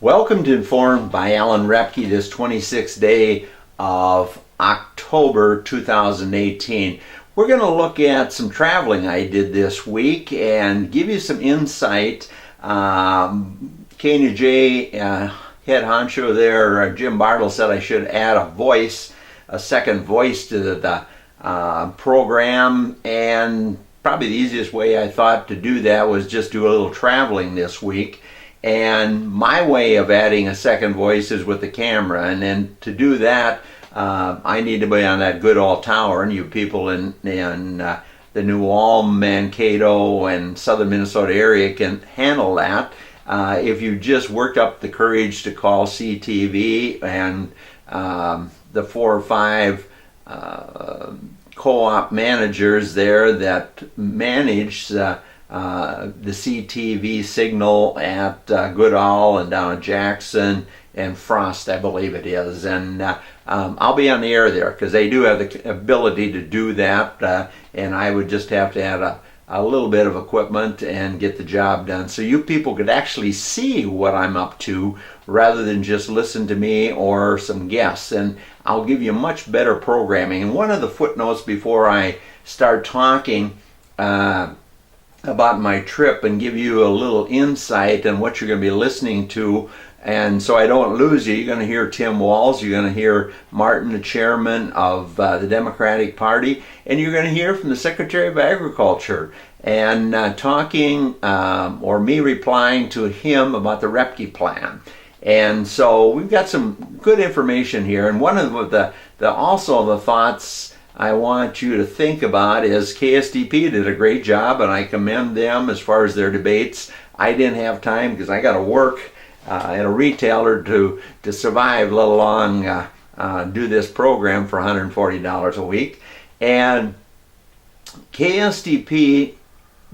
Welcome to Informed by Alan Roebke, this 26th day of October 2018. We're going to look at some traveling I did this week and give you some insight. KNJ head honcho there, Jim Bartle, said I should add a second voice to the program, and probably the easiest way I thought to do that was just do a little traveling this week. And my way of adding a second voice is with the camera, and then to do that I need to be on that good old tower, and you people in the New Ulm, Mankato, and southern Minnesota area can handle that. If you just worked up the courage to call CTV and the 4 or 5 co-op managers there that manage the CTV signal at Goodall and down at Jackson and Frost, I believe it is, and I'll be on the air there because they do have the ability to do that, and I would just have to add a little bit of equipment and get the job done so you people could actually see what I'm up to rather than just listen to me or some guests, and I'll give you much better programming. And one of the footnotes before I start talking about my trip and give you a little insight on what you're going to be listening to, and so I don't lose you, you're going to hear Tim Walz, you're going to hear Martin, the chairman of the Democratic Party, and you're going to hear from the Secretary of Agriculture, and talking or me replying to him about the Roebke plan. And so we've got some good information here, and one of the thoughts I want you to think about is KSDP did a great job, and I commend them as far as their debates. I didn't have time because I got to work at a retailer to survive, let alone do this program for $140 a week. And KSDP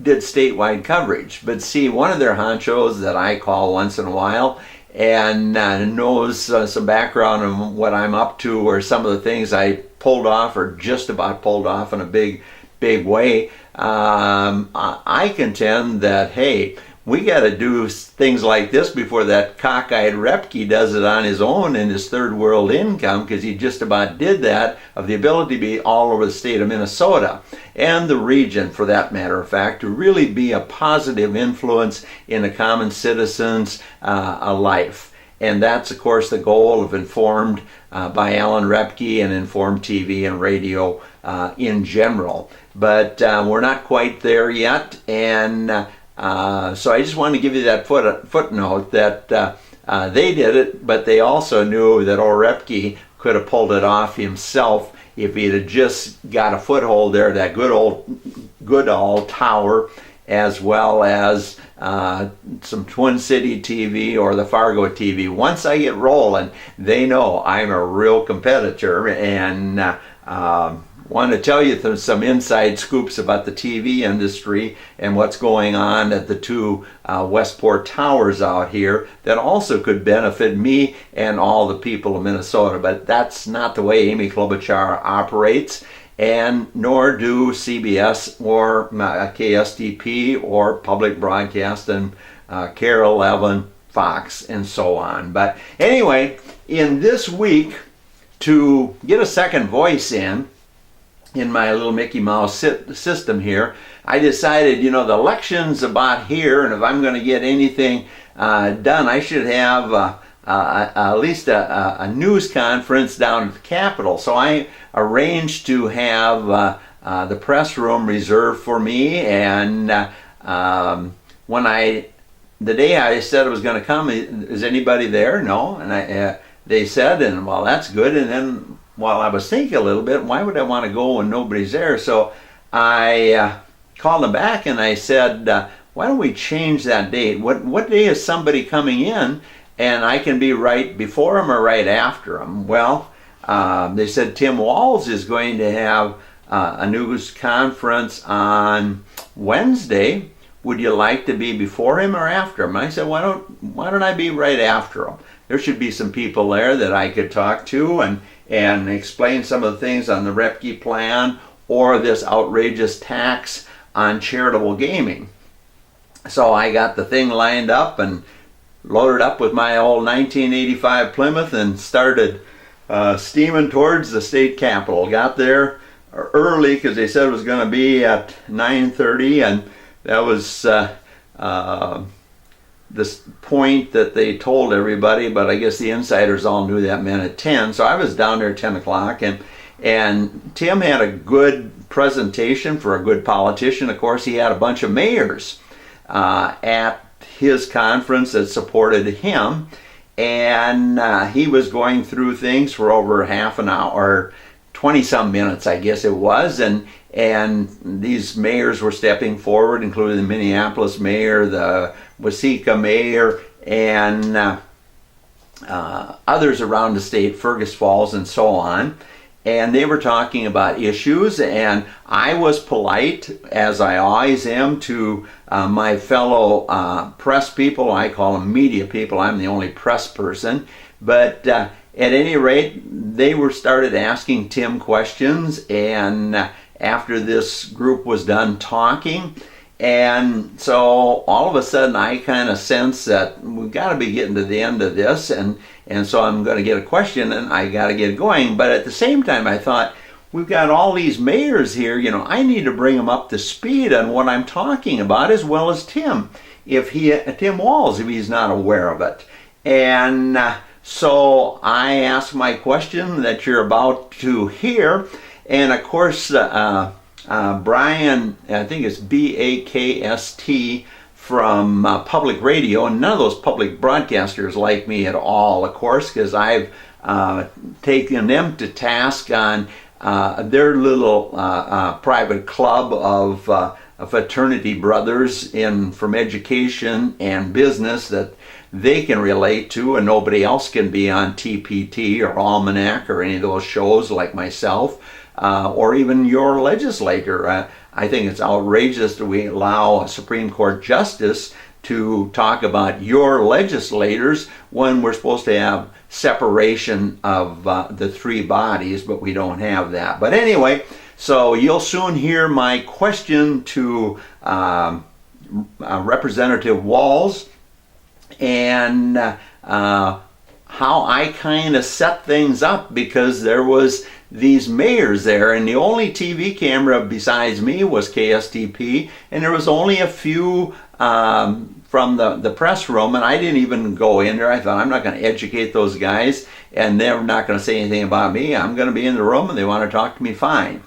did statewide coverage, but see, one of their honchos that I call once in a while and knows some background on what I'm up to, or some of the things I pulled off or just about pulled off in a big way. I contend that, hey, we got to do things like this before that cockeyed Roebke does it on his own in his third world income, because he just about did that, of the ability to be all over the state of Minnesota and the region, for that matter of fact, to really be a positive influence in the common citizen's life. And that's, of course, the goal of Informed by Alan Roebke and Informed TV and radio in general. But we're not quite there yet, and so I just wanted to give you that footnote that they did it, but they also knew that old Roebke could have pulled it off himself if he had just got a foothold there, that good old tower, as well as some Twin City TV or the Fargo TV. Once I get rolling, they know I'm a real competitor, and want to tell you some inside scoops about the TV industry and what's going on at the 2 Westport towers out here that also could benefit me and all the people of Minnesota. But that's not the way Amy Klobuchar operates, and nor do CBS or KSDP or Public Broadcast and KARE 11, Fox, and so on. But anyway, in this week, to get a second voice in my little Mickey Mouse system here, I decided, the election's about here, and if I'm going to get anything done, I should have at least a news conference down at the Capitol. So I arranged to have the press room reserved for me, and the day I said I was going to come, is anybody there? No. And they said, and well, that's good. And then while I was thinking a little bit, why would I want to go when nobody's there? So I called them back and I said, why don't we change that date? What day is somebody coming in, and I can be right before them or right after them? Well, they said Tim Walz is going to have a news conference on Wednesday. Would you like to be before him or after him? And I said, why don't I be right after him? There should be some people there that I could talk to and explain some of the things on the Roebke plan or this outrageous tax on charitable gaming. So I got the thing lined up and loaded up with my old 1985 Plymouth and started steaming towards the state capitol. Got there early because they said it was going to be at 9:30, and that was this point that they told everybody, but I guess the insiders all knew that meant at 10. So I was down there at 10 o'clock, and Tim had a good presentation for a good politician. Of course, he had a bunch of mayors at his conference that supported him, and he was going through things for over half an hour, 20-some minutes, I guess it was, and these mayors were stepping forward, including the Minneapolis mayor, the Waseca mayor, and others around the state, Fergus Falls and so on. And they were talking about issues, and I was polite, as I always am, to my fellow press people. I call them media people. I'm the only press person. But at any rate, they started asking Tim questions, and after this group was done talking, and so all of a sudden I kind of sense that we've got to be getting to the end of this, and so I'm going to get a question and I got to get going. But at the same time I thought, we've got all these mayors here, I need to bring them up to speed on what I'm talking about, as well as Tim Walz, if he's not aware of it. And so I asked my question that you're about to hear, and of course Brian, I think it's Bakst, from public radio, and none of those public broadcasters like me at all, of course, because I've taken them to task on their little private club of fraternity brothers from education and business that they can relate to, and nobody else can be on TPT or Almanac or any of those shows like myself, or even your legislator. I think it's outrageous that we allow a Supreme Court justice to talk about your legislators when we're supposed to have separation of the three bodies, but we don't have that. But anyway, so you'll soon hear my question to Representative Walz, and how I kind of set things up, because there was these mayors there, and the only TV camera besides me was KSTP, and there was only a few from the press room, and I didn't even go in there. I thought, I'm not going to educate those guys, and they're not going to say anything about me. I'm going to be in the room, and they want to talk to me, fine.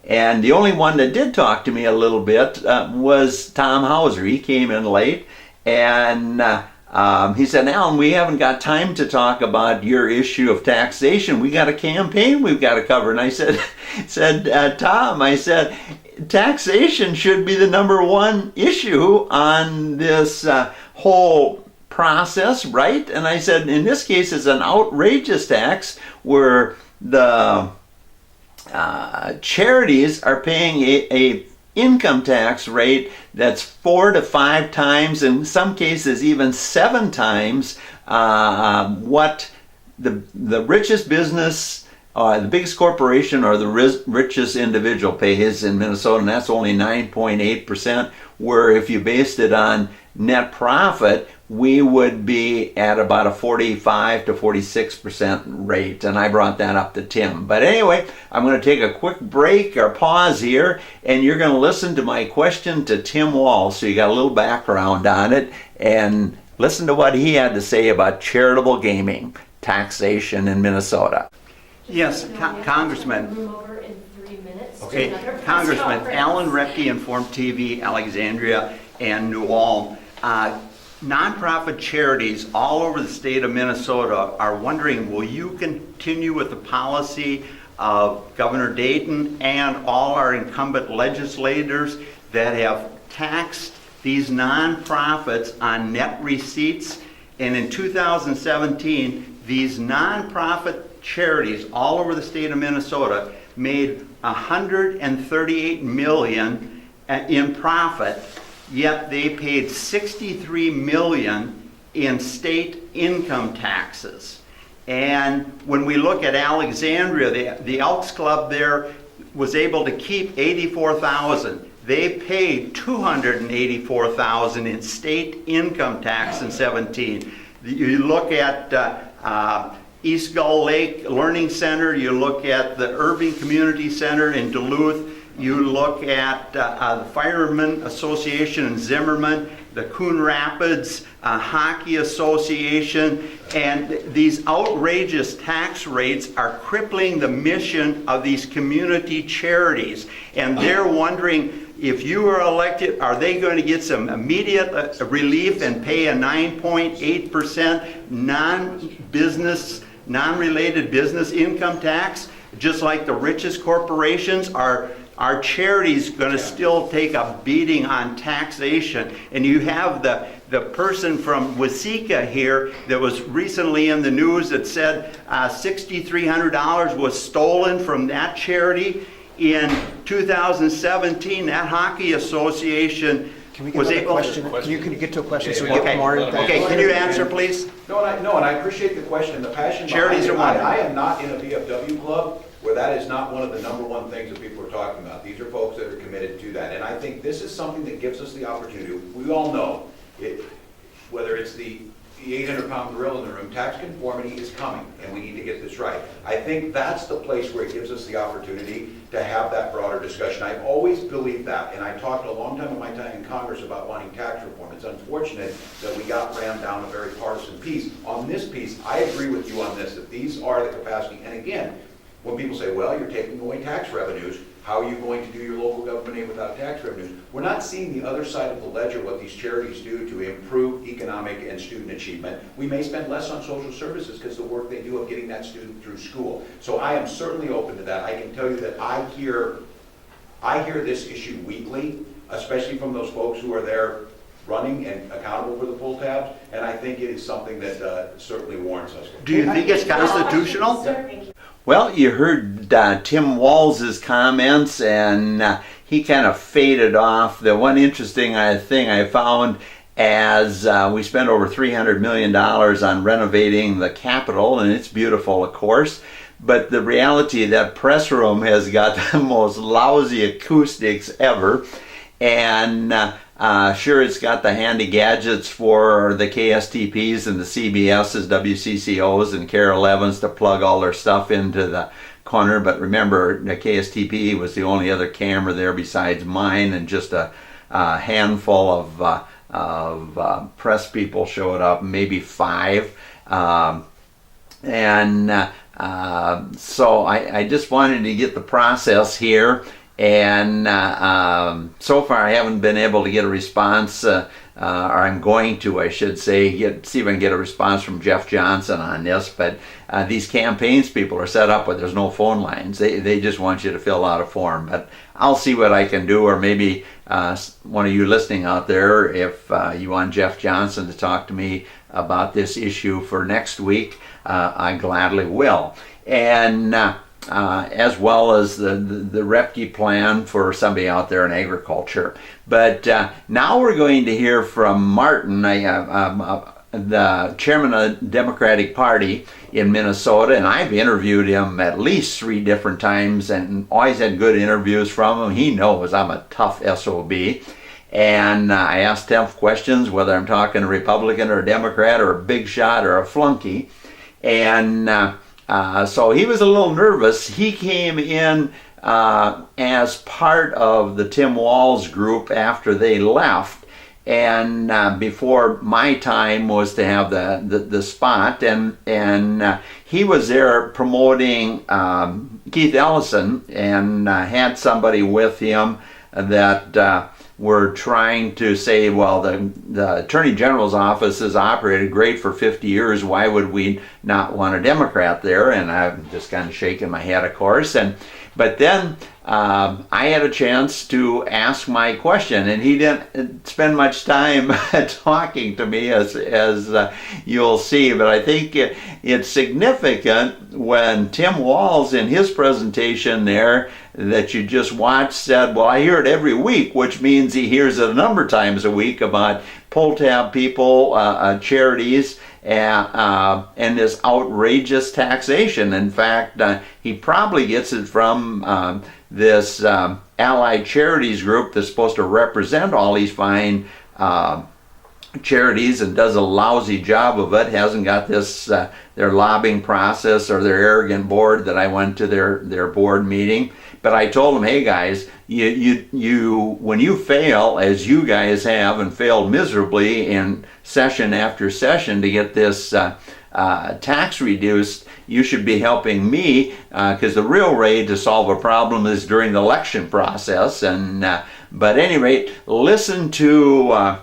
And the only one that did talk to me a little bit was Tom Hauser. He came in late, and he said, Alan, we haven't got time to talk about your issue of taxation. We got a campaign we've got to cover. And I said, Tom, I said, taxation should be the number one issue on this whole process, right? And I said, in this case, it's an outrageous tax where the charities are paying a income tax rate that's 4 to 5 times, in some cases even 7 times, what the richest business, the biggest corporation, or the richest individual pays in Minnesota, and that's only 9.8%, where if you based it on net profit, we would be at about a 45 to 46% rate, and I brought that up to Tim. But anyway, I'm going to take a quick break or pause here, and you're going to listen to my question to Tim Walz, so you got a little background on it, and listen to what he had to say about charitable gaming taxation in Minnesota. Yes, Congressman. Okay, Congressman Alan Roebke, Informed TV, Alexandria, and New Ulm. Nonprofit charities all over the state of Minnesota are wondering, will you continue with the policy of Governor Dayton and all our incumbent legislators that have taxed these nonprofits on net receipts? And in 2017, these nonprofit charities all over the state of Minnesota made $138 million in profit, yet they paid $63 million in state income taxes. And when we look at Alexandria, the Elks Club there was able to keep $84,000. they paid $284,000 in state income tax in 17. You look at East Gull Lake Learning Center, you look at the Irving Community Center in Duluth, you look at the Firemen Association in Zimmerman, the Coon Rapids Hockey Association, and these outrageous tax rates are crippling the mission of these community charities. And they're wondering, if you are elected, are they going to get some immediate relief and pay a 9.8% non-related business income tax, just like the richest corporations? Are charities going to still take a beating on taxation? And you have the person from Waseca here that was recently in the news that said $6,300 was stolen from that charity. In 2017, that hockey association was able to... Can you get to a question so we Okay. get more? Okay, can you answer, please? No, and I appreciate the question and the passion. Charities are one. I am not in a VFW club where that is not one of the number one things that people are talking about. These are folks that are committed to that. And I think this is something that gives us the opportunity. We all know, whether it's the 800-pound gorilla in the room, tax conformity is coming, and we need to get this right. I think that's the place where it gives us the opportunity to have that broader discussion. I've always believed that, and I talked a long time in my time in Congress about wanting tax reform. It's unfortunate that we got rammed down a very partisan piece. On this piece, I agree with you on this, that these are the capacity. And again, when people say, well, you're taking away tax revenues, how are you going to do your local government aid without tax revenues? We're not seeing the other side of the ledger, what these charities do to improve economic and student achievement. We may spend less on social services because the work they do of getting that student through school. So I am certainly open to that. I can tell you that I hear this issue weekly, especially from those folks who are there running and accountable for the pull tabs, and I think it is something that certainly warrants us. Do you think it's constitutional? Well, you heard Tim Walz's comments, and he kind of faded off. The one interesting thing I found, as we spent over $300 million on renovating the Capitol, and it's beautiful, of course, but the reality, that press room has got the most lousy acoustics ever, and sure, it's got the handy gadgets for the KSTPs and the CBSs, WCCOs, and KARE 11s to plug all their stuff into the corner. But remember, the KSTP was the only other camera there besides mine, and just a handful of press people showed up, maybe 5. So I just wanted to get the process here. And so far I haven't been able to get a response, or I'm going to, I should say, see if I can get a response from Jeff Johnson on this. But these campaigns people are set up with, there's no phone lines. They just want you to fill out a form. But I'll see what I can do, or maybe one of you listening out there, if you want Jeff Johnson to talk to me about this issue for next week, I gladly will. And as well as the Roebke plan for somebody out there in agriculture. But now we're going to hear from Martin, the chairman of the Democratic Party in Minnesota, and I've interviewed him at least 3 different times and always had good interviews from him. He knows I'm a tough SOB. And I asked tough questions, whether I'm talking a Republican or a Democrat or a big shot or a flunky. And so he was a little nervous. He came in as part of the Tim Walz group after they left, and before my time was to have the spot, and he was there promoting Keith Ellison, and had somebody with him that were trying to say, well, the Attorney General's office has operated great for 50 years. Why would we not want a Democrat there? And I'm just kind of shaking my head, of course. But then I had a chance to ask my question, and he didn't spend much time talking to me, as you'll see. But I think it's significant when Tim Walz, in his presentation there, that you just watched, said, well, I hear it every week, which means he hears it a number of times a week about pull tab people, charities, and this outrageous taxation. In fact, he probably gets it from this Allied Charities group that's supposed to represent all these fine charities and does a lousy job of it. Hasn't got this their lobbying process or their arrogant board that I went to their board meeting. But I told them, hey guys, you when you fail, as you guys have and failed miserably in session after session to get this tax reduced, you should be helping me, because the real way to solve a problem is during the election process. And but at any rate, listen to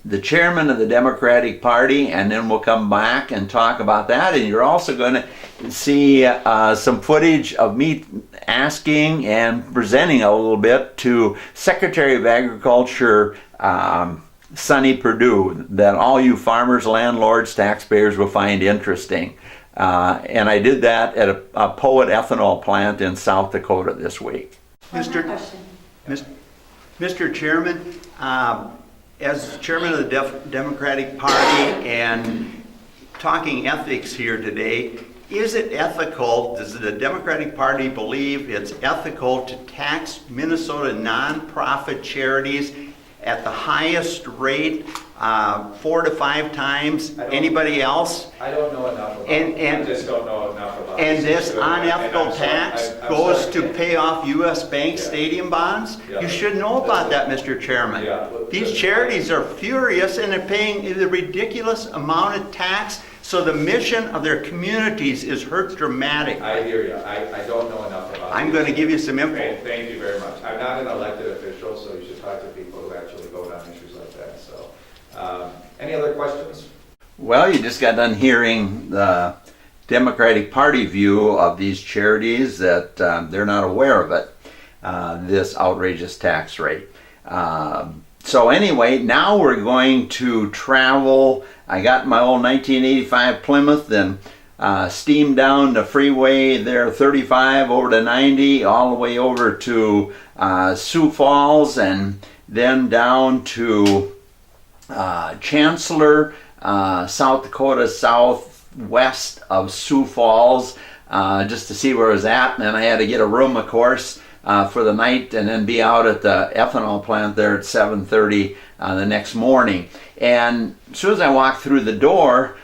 the chairman of the Democratic Party, and then we'll come back and talk about that. And you're also going to see some footage of me asking and presenting a little bit to Secretary of Agriculture Sonny Perdue, that all you farmers, landlords, taxpayers will find interesting. And I did that at a Poet ethanol plant in South Dakota this week. Mr. Chairman, as chairman of the Democratic Party and talking ethics here today, is it ethical, does the Democratic Party believe it's ethical to tax Minnesota nonprofit charities at the highest rate, 4 to 5 times anybody else? I don't know enough about it. I just don't know enough about it. And this unethical tax goes to pay off U.S. Bank stadium bonds? Yeah. You should know about that, Mr. Chairman. Yeah. These charities are furious and they're paying the ridiculous amount of tax, so the mission of their communities is hurt dramatically. I hear you. I don't know enough about it. I'm going to give you some info. Thank you very much. I'm not an elected official, so you should talk to people who actually vote on issues like that. So, any other questions? Well, you just got done hearing the Democratic Party view of these charities, that they're not aware of it, this outrageous tax rate. So anyway, now we're going to travel. I got my old 1985 Plymouth and steamed down the freeway there, 35 over to 90, all the way over to Sioux Falls, and then down to Chancellor, South Dakota, southwest of Sioux Falls, just to see where I was at. And then I had to get a room, of course, for the night, and then be out at the ethanol plant there at 7:30 the next morning. And as soon as I walked through the door,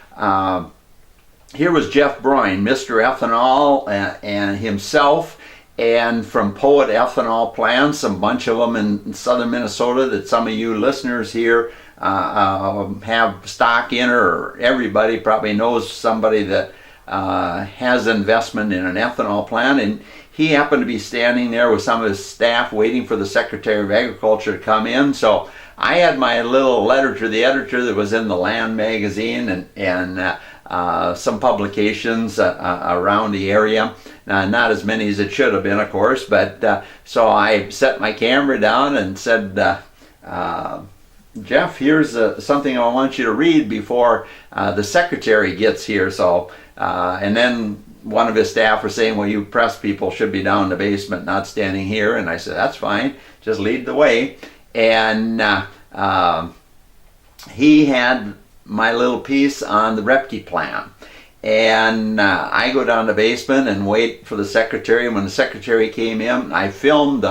here was Jeff Broyne, Mr. Ethanol, and himself, and from Poet ethanol plants, a bunch of them in southern Minnesota that some of you listeners here have stock in, or everybody probably knows somebody that has investment in an ethanol plant. And he happened to be standing there with some of his staff waiting for the Secretary of Agriculture to come in. So I had my little letter to the editor that was in the Land magazine and some publications around the area. Not as many as it should have been, of course, but so I set my camera down and said, Jeff, here's something I want you to read before the secretary gets here. So, and then one of his staff was saying, well, you press people should be down in the basement, not standing here. And I said, that's fine, just lead the way. And he had my little piece on the Roebke plan. And I go down the basement and wait for the secretary. And when the secretary came in, I filmed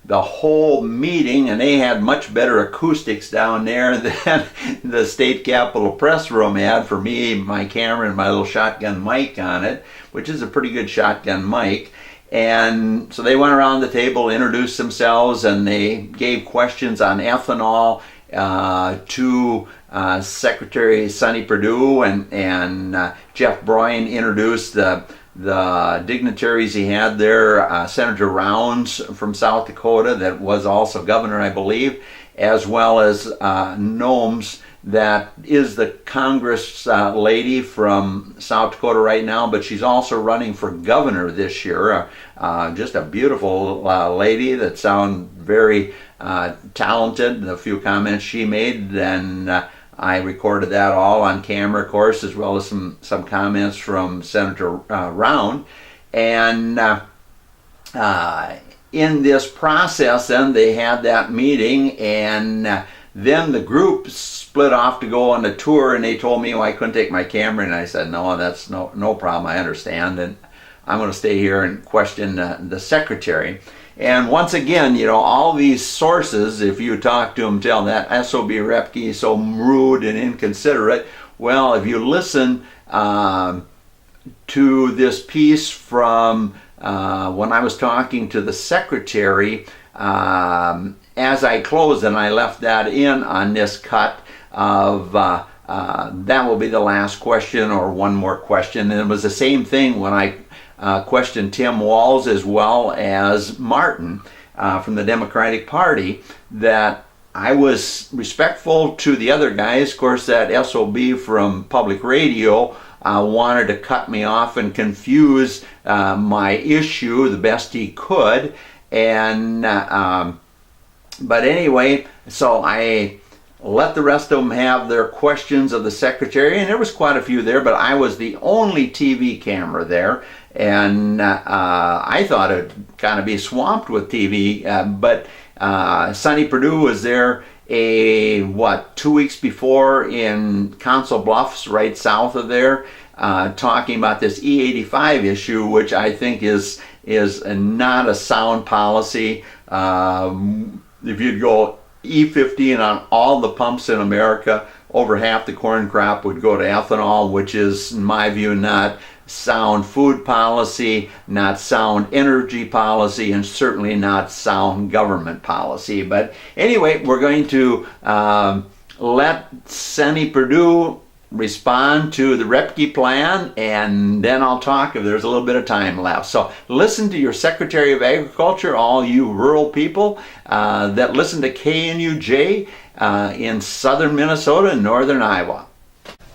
the whole meeting, and they had much better acoustics down there than the state capitol press room had for me, my camera, and my little shotgun mic on it, which is a pretty good shotgun mic. And so they went around the table, introduced themselves, and they gave questions on ethanol to Secretary Sonny Perdue, and Jeff Broyne introduced the dignitaries he had there, Senator Rounds from South Dakota, that was also governor, I believe, as well as Nomes, that is the Congress lady from South Dakota right now, but she's also running for governor this year. Just a beautiful lady that sounds very talented. A few comments she made, and I recorded that all on camera, of course, as well as some comments from Senator Round. And in this process, then they had that meeting, and Then the group split off to go on a tour, and they told me, I couldn't take my camera, and I said, no, that's no problem, I understand, and I'm going to stay here and question the secretary. And once again, all these sources, if you talk to them, tell them that SOB Roebke is so rude and inconsiderate. Well, if you listen to this piece from when I was talking to the secretary, as I closed, and I left that in on this cut of that will be the last question or one more question. And it was the same thing when I questioned Tim Walz as well as Martin from the Democratic Party, that I was respectful to the other guys. Of course, that SOB from Public Radio wanted to cut me off and confuse my issue the best he could. And but anyway, so I let the rest of them have their questions of the secretary, and there was quite a few there, but I was the only TV camera there, and I thought it'd kind of be swamped with TV, but Sonny Perdue was there 2 weeks before in Council Bluffs, right south of there, talking about this E85 issue, which I think is not a sound policy. If you'd go E15 on all the pumps in America, over half the corn crop would go to ethanol, which is, in my view, not sound food policy, not sound energy policy, and certainly not sound government policy. But anyway, we're going to let Sonny Perdue respond to the Roebke plan, and then I'll talk if there's a little bit of time left. So listen to your Secretary of Agriculture, all you rural people that listen to KNUJ in southern Minnesota and northern Iowa.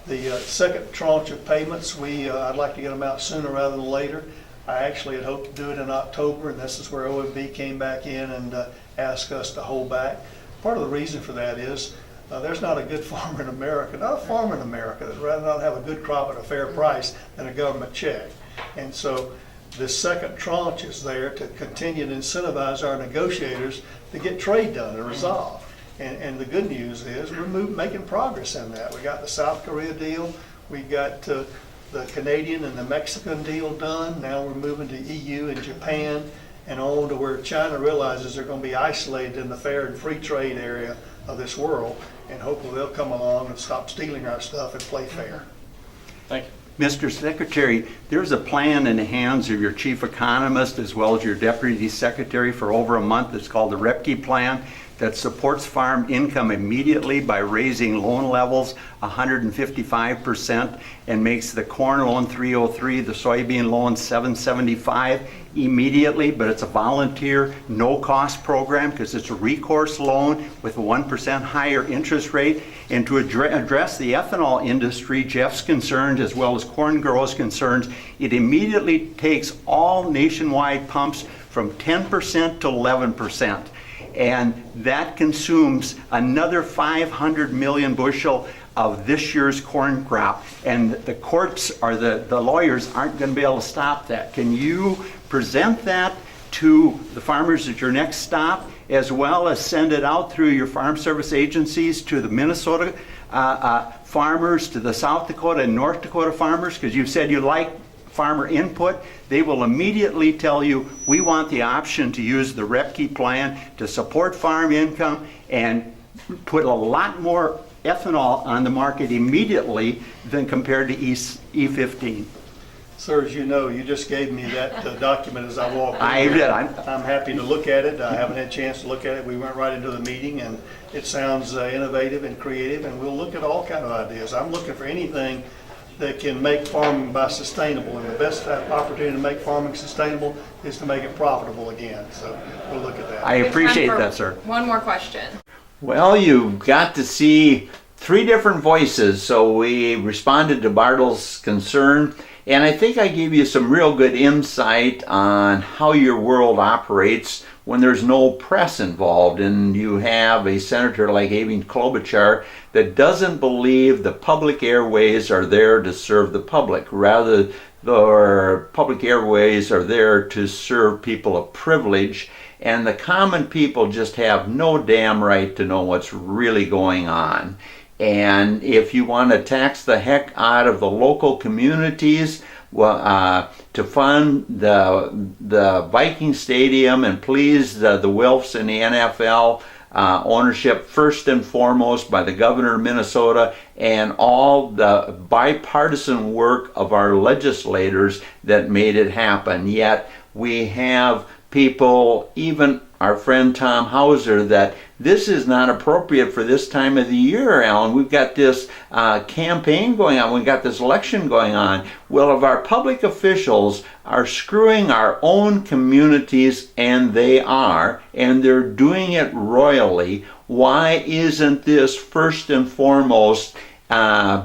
The second tranche of payments, I'd like to get them out sooner rather than later. I actually had hoped to do it in October, and this is where OMB came back in and asked us to hold back. Part of the reason for that is there's not a good farmer in America, not a farmer in America that'd rather not have a good crop at a fair price than a government check. And so this second tranche is there to continue to incentivize our negotiators to get trade done and resolved. And the good news is we're making progress in that. We got the South Korea deal, we got the Canadian and the Mexican deal done. Now we're moving to EU and Japan and on to where China realizes they're going to be isolated in the fair and free trade area of this world. And hopefully they'll come along and stop stealing our stuff and play fair. Thank you. Mr. Secretary, there's a plan in the hands of your chief economist as well as your deputy secretary for over a month. It's called the Roebke Plan, that supports farm income immediately by raising loan levels 155% and makes the corn loan 303, the soybean loan 775 immediately, but it's a volunteer, no-cost program because it's a recourse loan with a 1% higher interest rate. And to address the ethanol industry, Jeff's concerns as well as corn growers' concerns, it immediately takes all nationwide pumps from 10% to 11%. And that consumes another 500 million bushel of this year's corn crop. And the courts or the lawyers aren't going to be able to stop that. Can you present that to the farmers at your next stop, as well as send it out through your farm service agencies to the Minnesota farmers, to the South Dakota and North Dakota farmers? Because you said you like farmer input. They will immediately tell you, we want the option to use the Roebke plan to support farm income and put a lot more ethanol on the market immediately than compared to E15. Sir, as you know, you just gave me that document as I walked in. I did. I'm happy to look at it. I haven't had a chance to look at it. We went right into the meeting, and it sounds innovative and creative, and we'll look at all kind of ideas. I'm looking for anything that can make farming sustainable, and the best opportunity to make farming sustainable is to make it profitable again. So we'll look at that. I appreciate that, sir. One more question. Well, you got to see three different voices, so we responded to Bartle's concern, and I think I gave you some real good insight on how your world operates when there's no press involved and you have a senator like Amy Klobuchar that doesn't believe the public airways are there to serve the public. Rather, the public airways are there to serve people of privilege. and the common people just have no damn right to know what's really going on. And if you want to tax the heck out of the local communities, well, to fund the Viking Stadium and please the Wilfs and the NFL, ownership first and foremost by the governor of Minnesota and all the bipartisan work of our legislators that made it happen. Yet we have people, even our friend Tom Hauser, that this is not appropriate for this time of the year, Alan. We've got this campaign going on. We've got this election going on. Well, if our public officials are screwing our own communities, and they are, and they're doing it royally, why isn't this first and foremost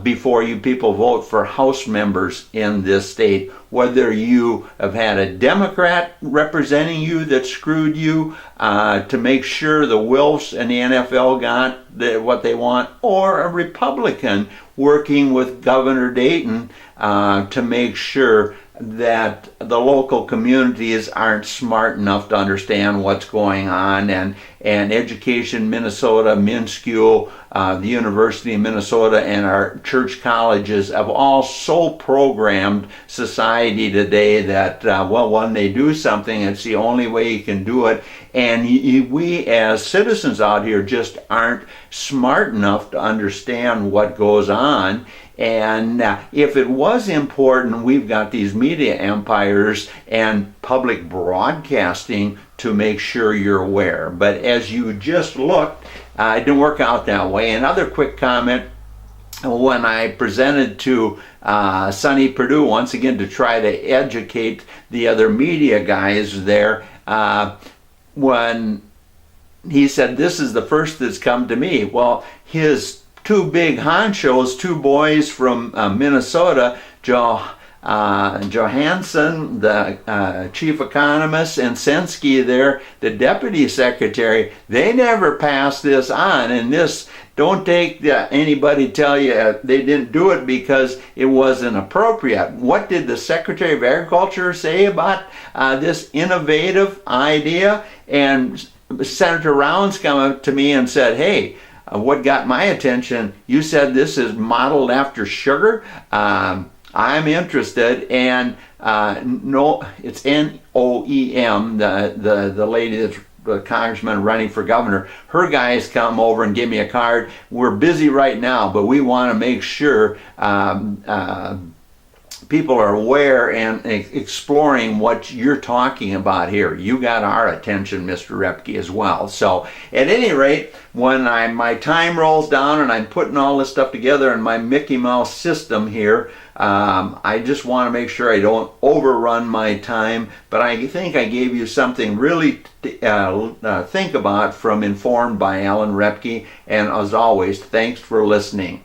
before you people vote for House members in this state? Whether you have had a Democrat representing you that screwed you to make sure the Wilfs and the NFL got what they want, or a Republican working with Governor Dayton to make sure that the local communities aren't smart enough to understand what's going on, and Education Minnesota, MnSCU, the University of Minnesota, and our church colleges have all so programmed society today that, well, when they do something, it's the only way you can do it. And we as citizens out here just aren't smart enough to understand what goes on. And if it was important, we've got these media empires and public broadcasting to make sure you're aware. But as you just looked, it didn't work out that way. Another quick comment, when I presented to Sonny Perdue once again to try to educate the other media guys there, when he said, this is the first that's come to me. Well, his two big honchos, two boys from Minnesota, Johansson, the chief economist, and Senske there, the deputy secretary, they never passed this on. And this, don't take anybody tell you they didn't do it because it wasn't appropriate. What did the Secretary of Agriculture say about this innovative idea? And Senator Rounds came up to me and said, hey, what got my attention, you said this is modeled after sugar. I'm interested, and no, it's NOEM, the lady that's the congressman running for governor. Her guys come over and give me a card. We're busy right now, but we want to make sure people are aware and exploring what you're talking about here. You got our attention, Mr. Roebke, as well. So at any rate, when my time rolls down and I'm putting all this stuff together in my Mickey Mouse system here, I just want to make sure I don't overrun my time, but I think I gave you something really to think about from Informed by Alan Roebke, and as always, thanks for listening.